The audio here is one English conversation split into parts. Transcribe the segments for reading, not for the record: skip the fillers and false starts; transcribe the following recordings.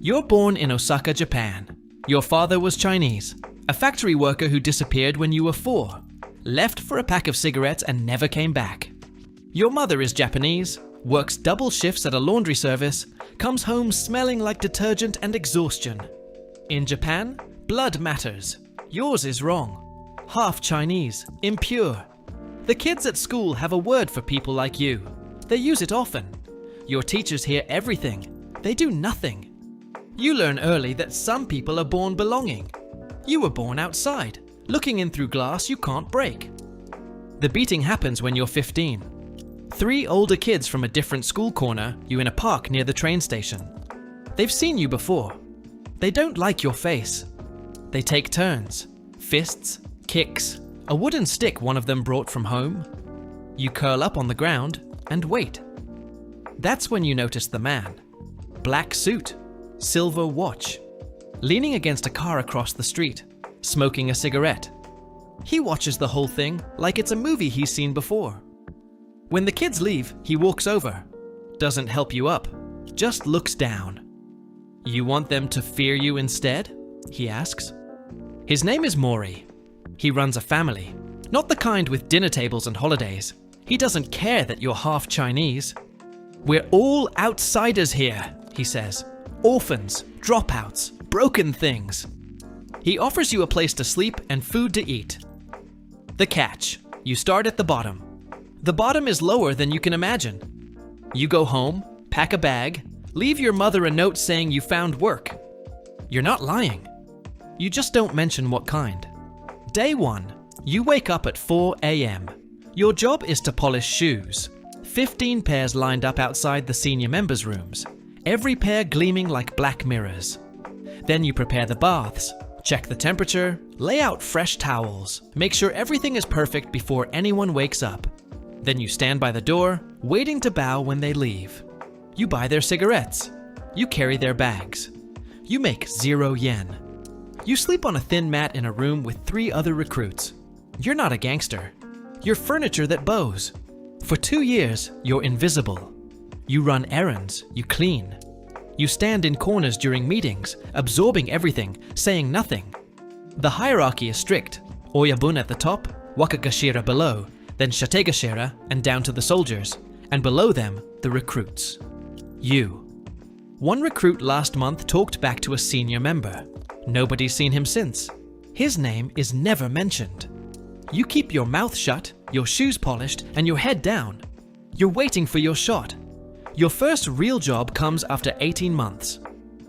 You're born in Osaka, Japan. Your father was Chinese, a factory worker who disappeared when you were 4, left for a pack of cigarettes and never came back. Your mother is Japanese, works double shifts at a laundry service, comes home smelling like detergent and exhaustion. In Japan, blood matters. Yours is wrong. Half Chinese, impure. The kids at school have a word for people like you. They use it often. Your teachers hear everything. They do nothing. You learn early that some people are born belonging. You were born outside, looking in through glass you can't break. The beating happens when you're 15. 3 older kids from a different school corner you in a park near the train station. They've seen you before. They don't like your face. They take turns. Fists, kicks, a wooden stick one of them brought from home. You curl up on the ground and wait. That's when you notice the man. Black suit, silver watch, leaning against a car across the street, smoking a cigarette. He watches the whole thing like it's a movie he's seen before. When the kids leave, he walks over, doesn't help you up, just looks down. You want them to fear you instead? He asks. His name is Mori. He runs a family, not the kind with dinner tables and holidays. He doesn't care that you're half Chinese. We're all outsiders here, he says. Orphans, dropouts, broken things. He offers you a place to sleep and food to eat. The catch: you start at the bottom. The bottom is lower than you can imagine. You go home, pack a bag, leave your mother a note saying you found work. You're not lying. You just don't mention what kind. Day 1, you wake up at 4 a.m. Your job is to polish shoes. 15 pairs lined up outside the senior members' rooms, every pair gleaming like black mirrors. Then you prepare the baths, check the temperature, lay out fresh towels, make sure everything is perfect before anyone wakes up. Then you stand by the door, waiting to bow when they leave. You buy their cigarettes. You carry their bags. You make 0 yen. You sleep on a thin mat in a room with 3 other recruits. You're not a gangster. You're furniture that bows. For 2 years, you're invisible. You run errands, you clean. You stand in corners during meetings, absorbing everything, saying nothing. The hierarchy is strict. Oyabun at the top, Wakagashira below, then Shategashira and down to the soldiers, and below them, the recruits. You. One recruit last month talked back to a senior member. Nobody's seen him since. His name is never mentioned. You keep your mouth shut, your shoes polished, and your head down. You're waiting for your shot. Your first real job comes after 18 months.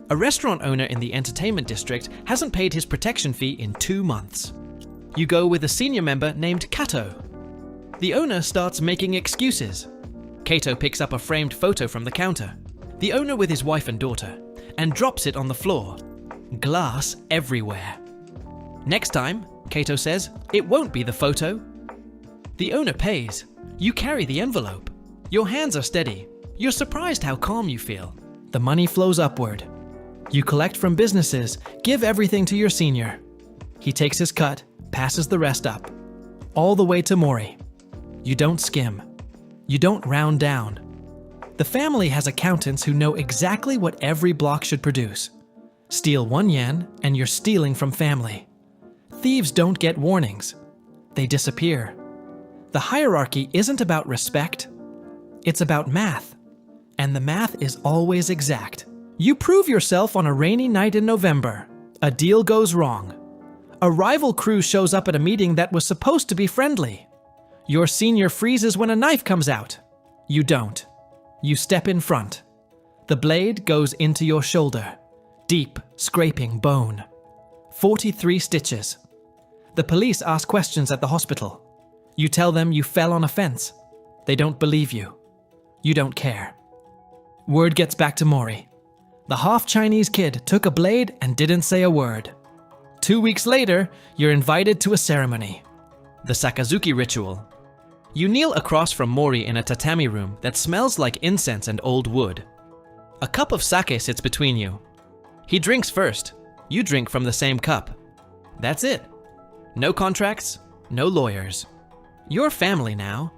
A restaurant owner in the entertainment district hasn't paid his protection fee in 2 months. You go with a senior member named Kato. The owner starts making excuses. Kato picks up a framed photo from the counter, the owner with his wife and daughter, and drops it on the floor. Glass everywhere. Next time, Kato says, it won't be the photo. The owner pays. You carry the envelope. Your hands are steady. You're surprised how calm you feel. The money flows upward. You collect from businesses, give everything to your senior. He takes his cut, passes the rest up. All the way to Mori. You don't skim. You don't round down. The family has accountants who know exactly what every block should produce. Steal 1 yen and you're stealing from family. Thieves don't get warnings. They disappear. The hierarchy isn't about respect. It's about math. And the math is always exact. You prove yourself on a rainy night in November. A deal goes wrong. A rival crew shows up at a meeting that was supposed to be friendly. Your senior freezes when a knife comes out. You don't. You step in front. The blade goes into your shoulder. Deep, scraping bone. 43 stitches. The police ask questions at the hospital. You tell them you fell on a fence. They don't believe you. You don't care. Word gets back to Mori. The half-Chinese kid took a blade and didn't say a word. 2 weeks later, you're invited to a ceremony. The Sakazuki ritual. You kneel across from Mori in a tatami room that smells like incense and old wood. A cup of sake sits between you. He drinks first. You drink from the same cup. That's it. No contracts, no lawyers. You're family now.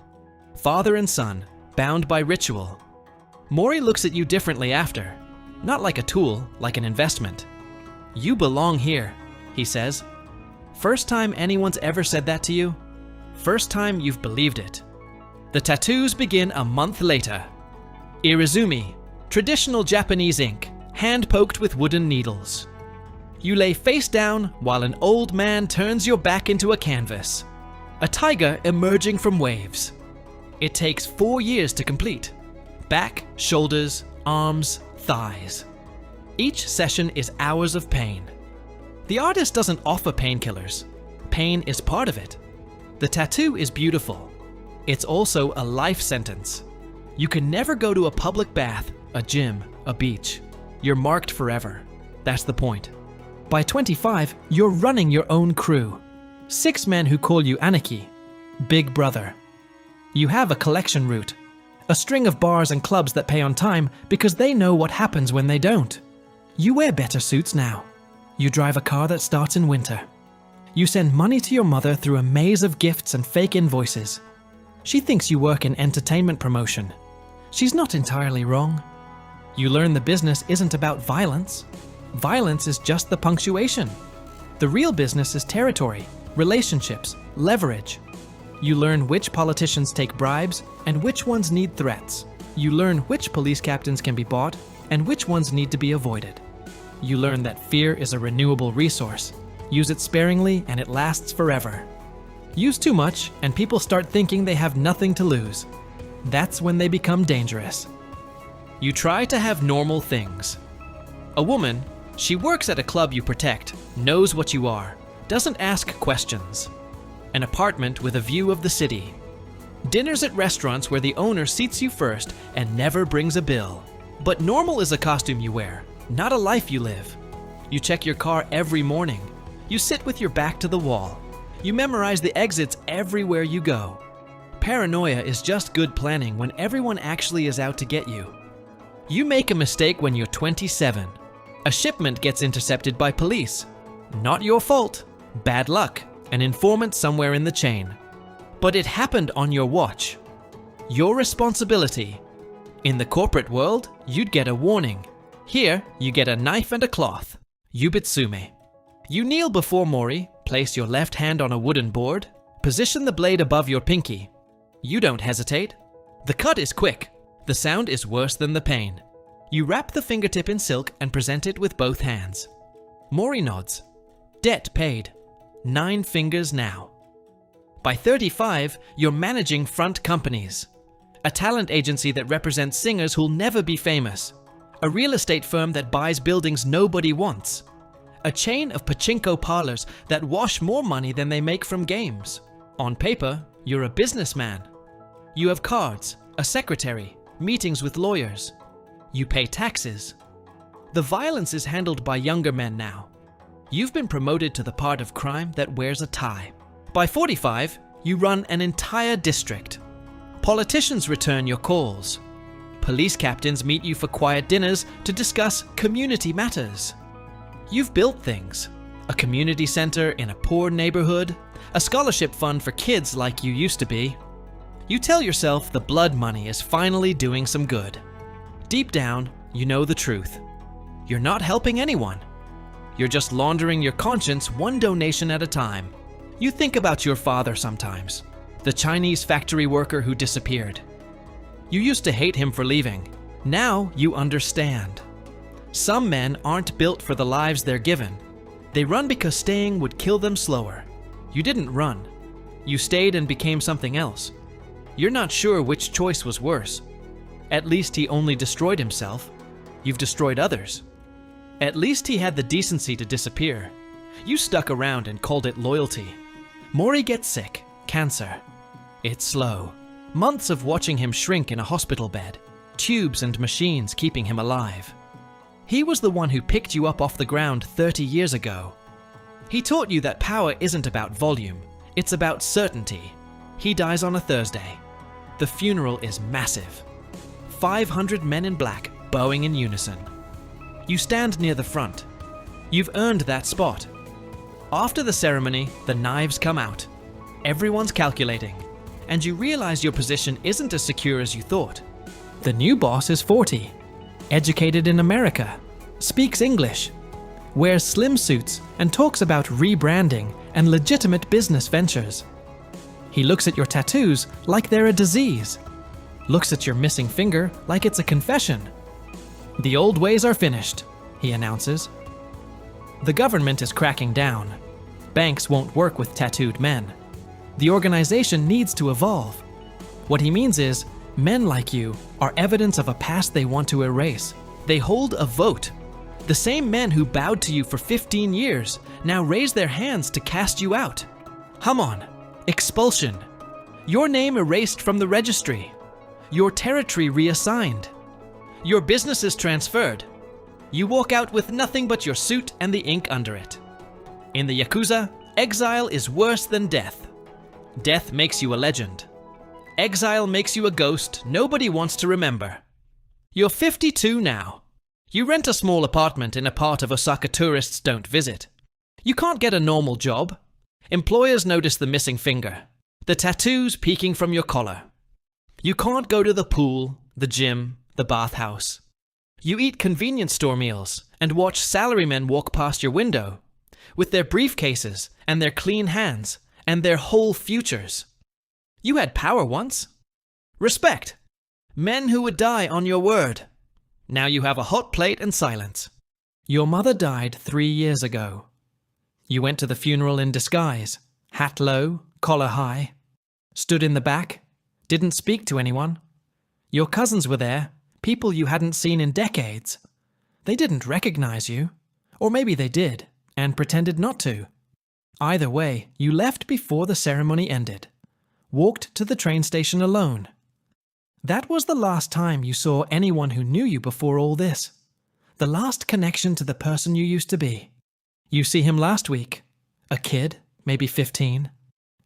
Father and son, bound by ritual. Mori looks at you differently after. Not like a tool, like an investment. You belong here, he says. First time anyone's ever said that to you? First time you've believed it. The tattoos begin a month later. Irizumi, traditional Japanese ink, hand-poked with wooden needles. You lay face down while an old man turns your back into a canvas. A tiger emerging from waves. It takes 4 years to complete. Back, shoulders, arms, thighs. Each session is hours of pain. The artist doesn't offer painkillers. Pain is part of it. The tattoo is beautiful. It's also a life sentence. You can never go to a public bath, a gym, a beach. You're marked forever. That's the point. By 25, you're running your own crew. 6 men who call you Aniki, Big Brother. You have a collection route, a string of bars and clubs that pay on time because they know what happens when they don't. You wear better suits now. You drive a car that starts in winter. You send money to your mother through a maze of gifts and fake invoices. She thinks you work in entertainment promotion. She's not entirely wrong. You learn the business isn't about violence. Violence is just the punctuation. The real business is territory, relationships, leverage. You learn which politicians take bribes and which ones need threats. You learn which police captains can be bought and which ones need to be avoided. You learn that fear is a renewable resource. Use it sparingly and it lasts forever. Use too much and people start thinking they have nothing to lose. That's when they become dangerous. You try to have normal things. A woman, she works at a club you protect, knows what you are, doesn't ask questions. An apartment with a view of the city. Dinners at restaurants where the owner seats you first and never brings a bill. But normal is a costume you wear, not a life you live. You check your car every morning. You sit with your back to the wall. You memorize the exits everywhere you go. Paranoia is just good planning when everyone actually is out to get you. You make a mistake when you're 27. A shipment gets intercepted by police. Not your fault. Bad luck. An informant somewhere in the chain. But it happened on your watch. Your responsibility. In the corporate world, you'd get a warning. Here, you get a knife and a cloth. Yubitsume. You kneel before Mori, place your left hand on a wooden board, position the blade above your pinky. You don't hesitate. The cut is quick. The sound is worse than the pain. You wrap the fingertip in silk and present it with both hands. Mori nods. Debt paid. 9 fingers now. By 35, you're managing front companies. A talent agency that represents singers who'll never be famous. A real estate firm that buys buildings nobody wants. A chain of pachinko parlors that wash more money than they make from games. On paper, you're a businessman. You have cards, a secretary, meetings with lawyers. You pay taxes. The violence is handled by younger men now. You've been promoted to the part of crime that wears a tie. By 45, you run an entire district. Politicians return your calls. Police captains meet you for quiet dinners to discuss community matters. You've built things. A community center in a poor neighborhood, a scholarship fund for kids like you used to be. You tell yourself the blood money is finally doing some good. Deep down, you know the truth. You're not helping anyone. You're just laundering your conscience one donation at a time. You think about your father sometimes, the Chinese factory worker who disappeared. You used to hate him for leaving. Now you understand. Some men aren't built for the lives they're given. They run because staying would kill them slower. You didn't run. You stayed and became something else. You're not sure which choice was worse. At least he only destroyed himself. You've destroyed others. At least he had the decency to disappear. You stuck around and called it loyalty. Mori gets sick, cancer. It's slow. Months of watching him shrink in a hospital bed. Tubes and machines keeping him alive. He was the one who picked you up off the ground 30 years ago. He taught you that power isn't about volume, it's about certainty. He dies on a Thursday. The funeral is massive. 500 men in black bowing in unison. You stand near the front. You've earned that spot. After the ceremony, the knives come out. Everyone's calculating, and you realize your position isn't as secure as you thought. The new boss is 40, educated in America, speaks English, wears slim suits and talks about rebranding and legitimate business ventures. He looks at your tattoos like they're a disease, looks at your missing finger like it's a confession. The old ways are finished, he announces. The government is cracking down. Banks won't work with tattooed men. The organization needs to evolve. What he means is, men like you are evidence of a past they want to erase. They hold a vote. The same men who bowed to you for 15 years now raise their hands to cast you out. Hum on. Expulsion. Your name erased from the registry. Your territory reassigned. Your business is transferred. You walk out with nothing but your suit and the ink under it. In the Yakuza, exile is worse than death. Death makes you a legend. Exile makes you a ghost nobody wants to remember. You're 52 now. You rent a small apartment in a part of Osaka tourists don't visit. You can't get a normal job. Employers notice the missing finger, the tattoos peeking from your collar. You can't go to the pool, the gym, the bathhouse. You eat convenience store meals and watch salarymen walk past your window with their briefcases and their clean hands and their whole futures. You had power once. Respect. Men who would die on your word. Now you have a hot plate and silence. Your mother died 3 years ago. You went to the funeral in disguise, hat low, collar high, stood in the back, didn't speak to anyone. Your cousins were there, people you hadn't seen in decades. They didn't recognize you, or maybe they did, and pretended not to. Either way, you left before the ceremony ended. Walked to the train station alone. That was the last time you saw anyone who knew you before all this. The last connection to the person you used to be. You see him last week. A kid, maybe 15.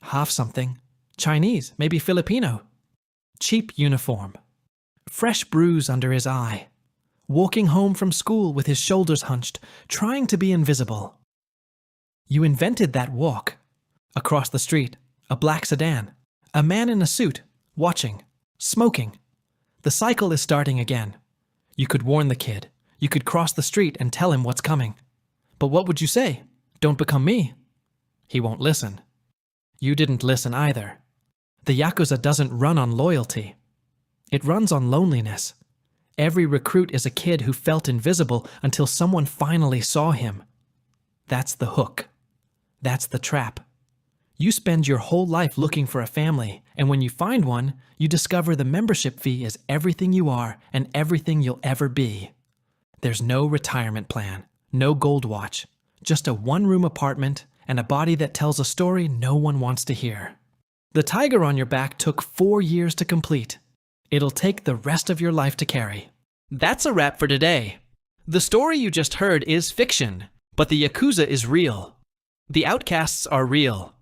Half something. Chinese, maybe Filipino. Cheap uniform. Fresh bruise under his eye. Walking home from school with his shoulders hunched, trying to be invisible. You invented that walk. Across the street, a black sedan. A man in a suit, watching, smoking. The cycle is starting again. You could warn the kid. You could cross the street and tell him what's coming. But what would you say? Don't become me. He won't listen. You didn't listen either. The Yakuza doesn't run on loyalty. It runs on loneliness. Every recruit is a kid who felt invisible until someone finally saw him. That's the hook. That's the trap. You spend your whole life looking for a family, and when you find one, you discover the membership fee is everything you are and everything you'll ever be. There's no retirement plan, no gold watch, just a one-room apartment and a body that tells a story no one wants to hear. The tiger on your back took 4 years to complete. It'll take the rest of your life to carry. That's a wrap for today. The story you just heard is fiction, but the Yakuza is real. The outcasts are real.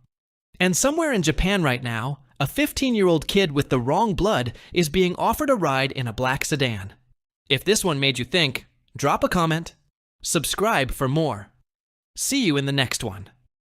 And somewhere in Japan right now, a 15-year-old kid with the wrong blood is being offered a ride in a black sedan. If this one made you think, drop a comment, subscribe for more. See you in the next one.